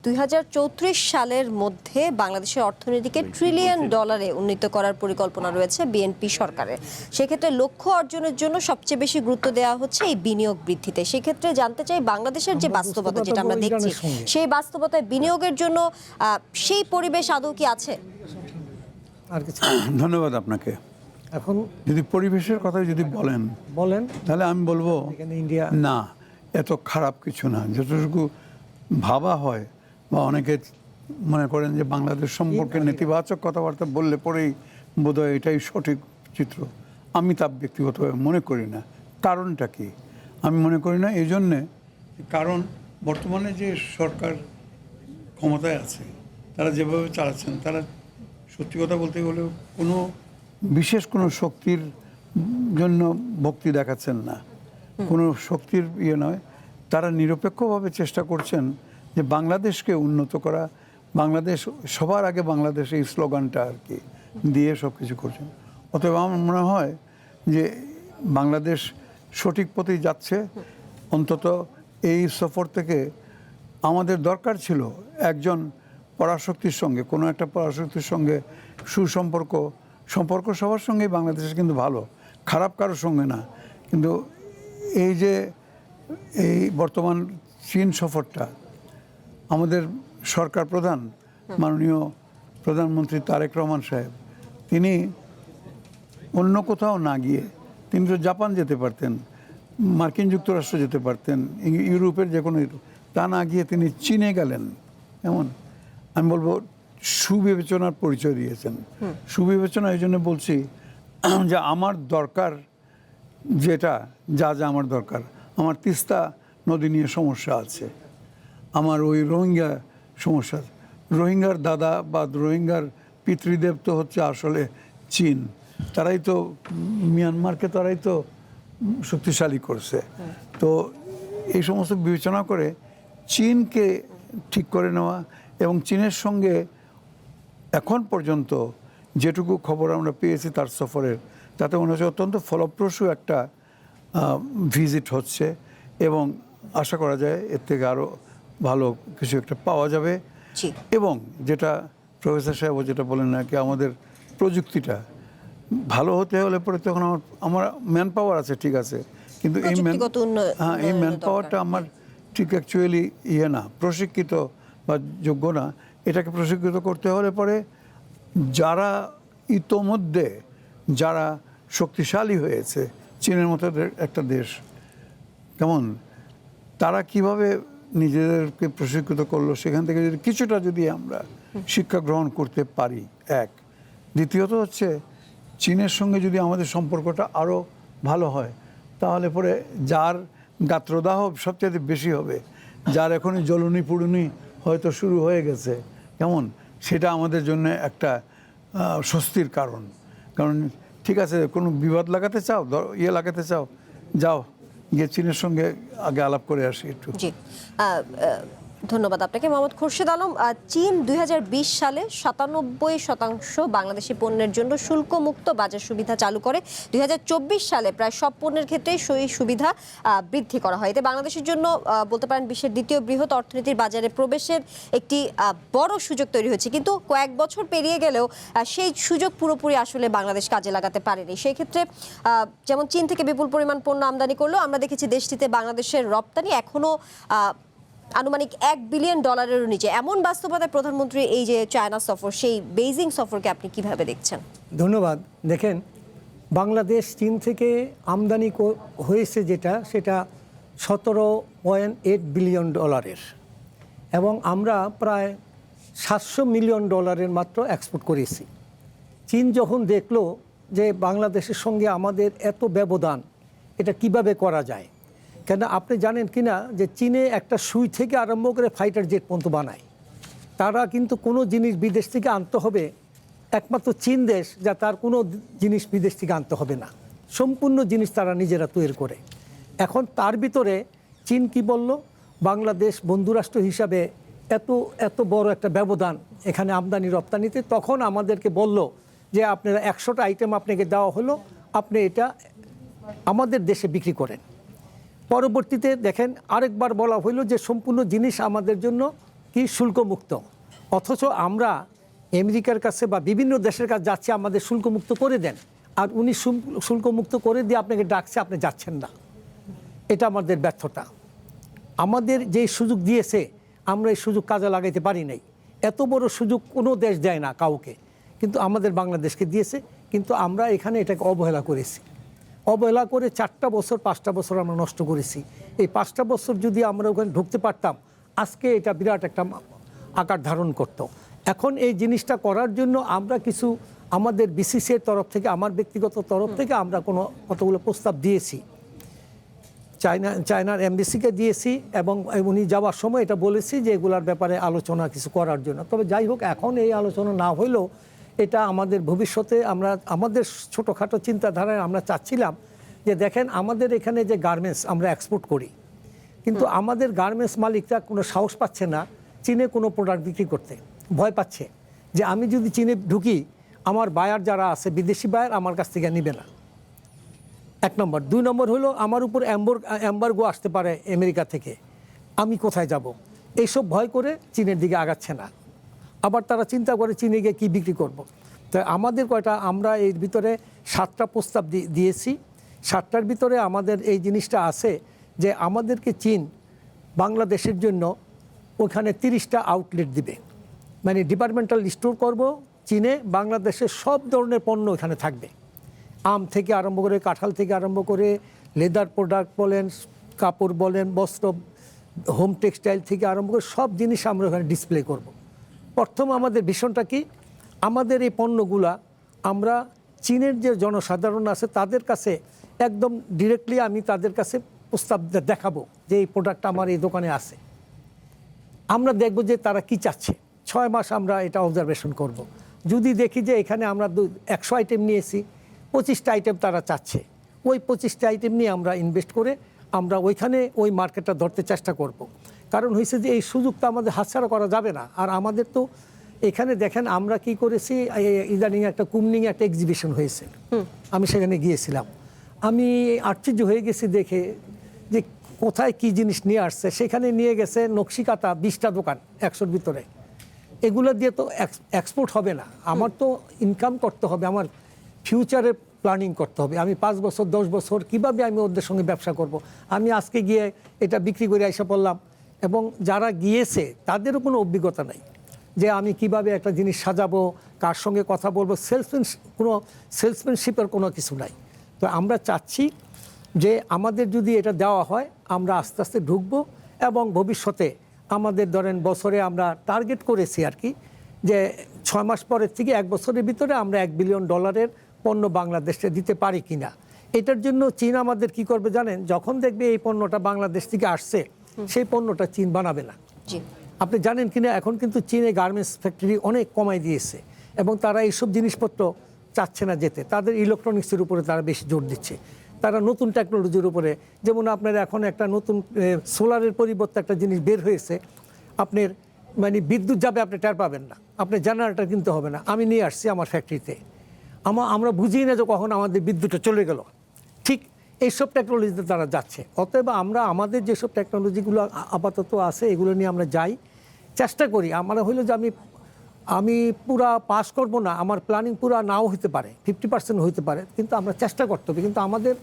2034 সালের মধ্যে বাংলাদেশের অর্থনীতিকে ট্রিলিয়ন ডলারে উন্নীত করার পরিকল্পনা রয়েছে বিএনপি সরকারের। সেক্ষেত্রে লক্ষ্য অর্জনের জন্য সবচেয়ে বেশি গুরুত্ব দেওয়া হচ্ছে এই বিনিয়োগ বৃদ্ধিতে। সেক্ষেত্রে জানতে চাই বাংলাদেশের যে বাস্তবতা যেটা আমরা দেখছি সেই বাস্তবতায় বিনিয়োগের জন্য সেই পরিবেশ আদৌ কি আছে? ধন্যবাদ আপনাকে। এখন যদি পরিবেশের কথা যদি বলেন তাহলে আমি বলবো না, এত খারাপ কিছু না। যতটুকু ভাবা হয় বা অনেকে মনে করেন যে বাংলাদেশ সম্পর্কে নেতিবাচক কথাবার্তা বললে পরেই বোধহয় এটাই সঠিক চিত্র, আমি তা ব্যক্তিগতভাবে মনে করি না। কারণটা কি আমি মনে করি না এই জন্যে, কারণ বর্তমানে যে সরকার ক্ষমতায় আছে তারা যেভাবে চালাচ্ছেন, তারা সত্যি কথা বলতে গেলে কোনো বিশেষ কোনো শক্তির জন্য ভক্তি দেখাচ্ছেন না, কোনো শক্তির ইয়ে নয়। তারা নিরপেক্ষভাবে চেষ্টা করছেন যে বাংলাদেশকে উন্নত করা, বাংলাদেশ সবার আগে বাংলাদেশ, এই স্লোগানটা আর কি দিয়ে সব কিছু করছেন। অতএব আমার মনে হয় যে বাংলাদেশ সঠিক পথেই যাচ্ছে। অন্তত এই সফর থেকে আমাদের দরকার ছিল একজন পরাশক্তির সঙ্গে, কোনো একটা পরাশক্তির সঙ্গে সম্পর্ক সবার সঙ্গেই বাংলাদেশের কিন্তু ভালো, খারাপ কারোর সঙ্গে না। কিন্তু এই যে এই বর্তমান চীন সফরটা, আমাদের সরকার প্রধান মাননীয় প্রধানমন্ত্রী তারেক রহমান সাহেব, তিনি অন্য কোথাও না গিয়ে তিনি তো জাপান যেতে পারতেন, মার্কিন যুক্তরাষ্ট্র যেতে পারতেন, ইউরোপের যে কোনো, তা না গিয়ে তিনি চীনে গেলেন। এমন আমি বলবো সুবিবেচনার পরিচয় দিয়েছেন। সুবিবেচনা এই জন্য বলছি যে আমার দরকার যেটা, যা আমার দরকার, আমার তিস্তা নদী নিয়ে সমস্যা আছে, আমার ওই রোহিঙ্গা সমস্যা, রোহিঙ্গার দাদা বা রোহিঙ্গার পিতৃদেব তো হচ্ছে আসলে চীন। তারাই তো মিয়ানমারকে তারাই তো শক্তিশালী করছে। তো এই সমস্ত বিবেচনা করে চীনকে ঠিক করে নেওয়া, এবং চীনের সঙ্গে এখন পর্যন্ত যেটুকু খবর আমরা পেয়েছি তার সফরের, তাতে মনে হচ্ছে অত্যন্ত ফলপ্রসূ একটা ভিজিট হচ্ছে, এবং আশা করা যায় এর থেকে আরও ভালো কিছু একটা পাওয়া যাবে। এবং যেটা প্রফেসর সাহেব যেটা বলেন আর কি, আমাদের প্রযুক্তিটা ভালো হতে হলে পরে তখন আমার ম্যান পাওয়ার আছে, ঠিক আছে, কিন্তু এই ম্যান পাওয়ারটা আমার ঠিক অ্যাকচুয়ালি না, প্রশিক্ষিত বা যোগ্য না। এটাকে প্রশিক্ষিত করতে হলে পরে যারা ইতোমধ্যে যারা শক্তিশালী হয়েছে, চীনের মতো একটা দেশ, কেমন তারা কিভাবে নিজেদেরকে প্রশিক্ষিত করলো, সেখান থেকে যদি কিছুটা যদি আমরা শিক্ষা গ্রহণ করতে পারি, এক। দ্বিতীয়ত হচ্ছে চীনের সঙ্গে যদি আমাদের সম্পর্কটা আরও ভালো হয়, তাহলে পরে যার গাত্রদাহ সবচেয়ে বেশি হবে, যার এখনই জ্বলুনি পুড়ুনি হয়তো শুরু হয়ে গেছে, কেমন সেটা আমাদের জন্য একটা স্বস্তির কারণ। কারণ ঠিক আছে, কোনো বিবাদ লাগাতে চাও, লাগাতে চাও, যাও গিয়ে চীনের সঙ্গে আগে আলাপ করে আসি একটু। জি, ধন্যবাদ আপনাকে মোহাম্মদ খুরশিদ আলম। চীন 2020 সালে 97% বাংলাদেশি পণ্যের জন্য শুল্কমুক্ত বাজার সুবিধা চালু করে। 2024 সালে প্রায় সব পণ্যের ক্ষেত্রে সেই সুবিধা বৃদ্ধি করা হয়। এতে বাংলাদেশের জন্য বলতে পারেন বিশ্বের দ্বিতীয় বৃহৎ অর্থনীতির বাজারে প্রবেশের একটি বড় সুযোগ তৈরি হয়েছে। কিন্তু কয়েক বছর পেরিয়ে গেলেও সেই সুযোগ পুরোপুরি আসলে বাংলাদেশ কাজে লাগাতে পারেনি। সেই ক্ষেত্রে যেমন চীন থেকে বিপুল পরিমাণ পণ্য আমদানি করলেও আমরা দেখেছি দেশটিতে বাংলাদেশের রপ্তানি এখনও আনুমানিক $1 বিলিয়ন নিচে। এমন বাস্তবতায় প্রধানমন্ত্রী এই যে চায়না সফর, সেই বেইজিং সফরকে আপনি কিভাবে দেখছেন? ধন্যবাদ। দেখেন, বাংলাদেশ চীন থেকে আমদানি হয়েছে সেটা $17.8 বিলিয়ন, এবং আমরা প্রায় $700 মিলিয়ন মাত্র এক্সপোর্ট করেছি। চীন যখন দেখলো যে বাংলাদেশের সঙ্গে আমাদের এত ব্যবধান, এটা কিভাবে করা যায়, কেন আপনি জানেন কি না যে চীনে একটা সুই থেকে আরম্ভ করে ফাইটার জেট পর্যন্ত বানায়। তারা কিন্তু কোনো জিনিস বিদেশ থেকে আনতে হবে, একমাত্র চীন দেশ যা তার কোনো জিনিস বিদেশ থেকে আনতে হবে না, সম্পূর্ণ জিনিস তারা নিজেরা তৈরি করে। এখন তার ভিতরে চীন কি বলল, বাংলাদেশ বন্ধুরাষ্ট্র হিসাবে এত বড় একটা ব্যবধান এখানে আমদানি রপ্তানিতে, তখন আমাদেরকে বলল যে আপনারা 100টা আইটেম আপনাকে দেওয়া হলো, আপনি এটা আমাদের দেশে বিক্রি করেন। পরবর্তীতে দেখেন আরেকবার বলা হইল যে সম্পূর্ণ জিনিস আমাদের জন্য কি কি শুল্কমুক্ত, অথচ আমরা আমেরিকার কাছে বা বিভিন্ন দেশের কাছে যাচ্ছি আমাদের শুল্কমুক্ত করে দেন, আর উনি শুল্কমুক্ত করে দিয়ে আপনাকে ডাকছে, আপনি যাচ্ছেন না। এটা আমাদের ব্যর্থতা। আমাদের যে সুযোগ দিয়েছে আমরা এই সুযোগ কাজে লাগাইতে পারি নাই। এত বড় সুযোগ কোনো দেশ দেয় না কাউকে, কিন্তু আমাদের বাংলাদেশকে দিয়েছে, কিন্তু আমরা এখানে এটাকে অবহেলা করেছি। অবহেলা করে 4টা বছর 5টা বছর আমরা নষ্ট করেছি। এই 5টা বছর যদি আমরা ওখানে ঢুকতে পারতাম, আজকে এটা বিরাট একটা আকার ধারণ করত। এখন এই জিনিসটা করার জন্য আমরা কিছু আমাদের বিসিসির তরফ থেকে, আমার ব্যক্তিগত তরফ থেকে আমরা কতগুলো প্রস্তাব দিয়েছি, চায়নার এমবেসিকে দিয়েছি, এবং উনি যাওয়ার সময় এটা বলেছি যে এগুলার ব্যাপারে আলোচনা কিছু করার জন্য। তবে যাই হোক, এখন এই আলোচনা না হলেও এটা আমাদের ভবিষ্যতে আমরা আমাদের ছোটোখাটো চিন্তাধারায় আমরা চাচ্ছিলাম যে দেখেন আমাদের এখানে যে গার্মেন্টস আমরা এক্সপোর্ট করি, কিন্তু আমাদের গার্মেন্টস মালিকরা কোনো সাহস পাচ্ছে না চীনে কোনো প্রোডাক্ট বিক্রি করতে, ভয় পাচ্ছে যে আমি যদি চীনে ঢুকি আমার বায়ার যারা আছে বিদেশি বায়ার আমার কাছ থেকে নেবে না, 1 নম্বর। 2 নম্বর হলো আমার উপর এম্বার্গো আসতে পারে আমেরিকা থেকে, আমি কোথায় যাব, এইসব ভয় করে চীনের দিকে আগাচ্ছে না। আবার তারা চিন্তা করে চীনে গিয়ে কী বিক্রি করব। তো আমাদের আমরা এর ভিতরে 7টা প্রস্তাব দিয়েছি। 7টার ভিতরে আমাদের এই জিনিসটা আছে যে আমাদেরকে চীন বাংলাদেশের জন্য ওখানে 30টা আউটলেট দিবে, মানে ডিপার্টমেন্টাল স্টোর করব চীনে, বাংলাদেশের সব ধরনের পণ্য এখানে থাকবে, আম থেকে আরম্ভ করে, কাঁঠাল থেকে আরম্ভ করে, লেদার প্রোডাক্ট বলেন, কাপড় বলেন, বস্ত্র, হোম টেক্সটাইল থেকে আরম্ভ করে সব জিনিস আমরা ওখানে ডিসপ্লে করব। প্রথম আমাদের ভীষণটা কি, আমাদের এই পণ্যগুলা আমরা চীনের যে জনসাধারণ আছে তাদের কাছে একদম ডিরেক্টলি আমি তাদের কাছে প্রস্তাব দেখাবো যে এই প্রোডাক্টটা আমার এই দোকানে আছে। আমরা দেখব যে তারা কি চাচ্ছে, 6 মাস আমরা এটা অবজারভেশন করব। যদি দেখি যে এখানে আমরা 100 আইটেম নিয়েছি, 25টা আইটেম তারা চাচ্ছে, ওই 25টা আইটেম নিয়ে আমরা ইনভেস্ট করে আমরা ওইখানে ওই মার্কেটটা ধরতে চেষ্টা করব। কারণ হয়েছে যে এই সুযোগটা আমাদের হাতছাড়া করা যাবে না। আর আমাদের তো এখানে দেখেন আমরা কি করেছি, ইদানিং একটা কুমনিং একটা এক্সিবিশন হয়েছে, আমি সেখানে গিয়েছিলাম, আমি আশ্চর্য হয়ে গেছি দেখে যে কোথায় কি জিনিস নিয়ে আসছে। সেখানে নিয়ে গেছে নকশিকাতা 20টা দোকান 100-র ভিতরে। এগুলো দিয়ে তো এক্সপোর্ট হবে না, আমার তো ইনকাম করতে হবে, আমার ফিউচারে প্ল্যানিং করতে হবে। আমি 5 বছর 10 বছর কীভাবে আমি ওদের সঙ্গে ব্যবসা করব। আমি আজকে গিয়ে এটা বিক্রি করে এসে পড়লাম, এবং যারা গিয়েছে তাদেরও কোনো অভিজ্ঞতা নাই যে আমি কিভাবে একটা জিনিস সাজাবো, কার সঙ্গে কথা বলবো, সেলসম্যানশিপের কোনো কিছু নাই। তো আমরা চাচ্ছি যে আমাদের যদি এটা দেওয়া হয় আমরা আস্তে আস্তে ঢুকবো, এবং ভবিষ্যতে আমাদের ধরেন বছরে আমরা টার্গেট করেছি আর কি, যে 6 মাস পরের থেকে 1 বছরের ভিতরে আমরা $1 বিলিয়ন পণ্য বাংলাদেশে দিতে পারি কিনা। এটার জন্য চীন আমাদের কি করবে জানেন, যখন দেখবে এই পণ্যটা বাংলাদেশ থেকে আসছে সেই পণ্যটা চীন বানাবে না। আপনি জানেন কিনা, এখন কিন্তু চীনে গার্মেন্টস ফ্যাক্টরি অনেক কমাই দিয়েছে, এবং তারা এইসব জিনিসপত্র চাচ্ছে না যেতে, তাদের ইলেকট্রনিক্সের উপরে তারা বেশি জোর দিচ্ছে, তারা নতুন টেকনোলজির উপরে। যেমন আপনার এখন একটা নতুন সোলারের পরিবর্তে একটা জিনিস বের হয়েছে, আপনার মানে বিদ্যুৎ যাবে আপনি টের পাবেন না, আপনার জেনারেটর কিনতে হবে না। আমি নিয়ে আসছি আমার ফ্যাক্টরিতে, আমরা বুঝি না যে কখন আমাদের বিদ্যুৎটা চলে গেল। ঠিক এইসব টেকনোলজিতে তারা যাচ্ছে। অতএব আমরা আমাদের যেসব টেকনোলজিগুলো আপাতত আছে এগুলো নিয়ে আমরা যাই, চেষ্টা করি। আমরা হইলো যে আমি পুরা পাস করব না, আমার প্ল্যানিং পুরা নাও হতে পারে, 50% হইতে পারে, কিন্তু আমরা চেষ্টা করতে হবে। কিন্তু আমাদের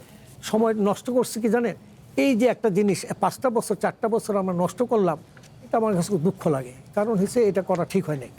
সময় নষ্ট করছি কি জানেন, এই যে একটা জিনিস 5টা বছর 4টা বছর আমরা নষ্ট করলাম, এটা আমার কাছে দুঃখ লাগে, কারণ হচ্ছে এটা করা ঠিক হয় নাই।